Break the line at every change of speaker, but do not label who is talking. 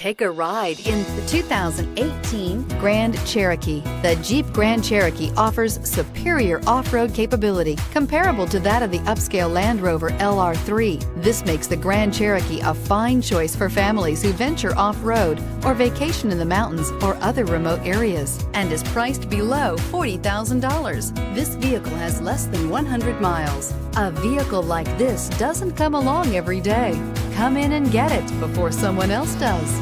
Take a ride in the 2018 Grand Cherokee. The Jeep Grand Cherokee offers superior off-road capability comparable to that of the upscale Land Rover LR3. This makes the Grand Cherokee a fine choice for families who venture off-road or vacation in the mountains or other remote areas, and is priced below $40,000. This vehicle has less than 100 miles. A vehicle like this doesn't come along every day. Come in and get it before someone else does.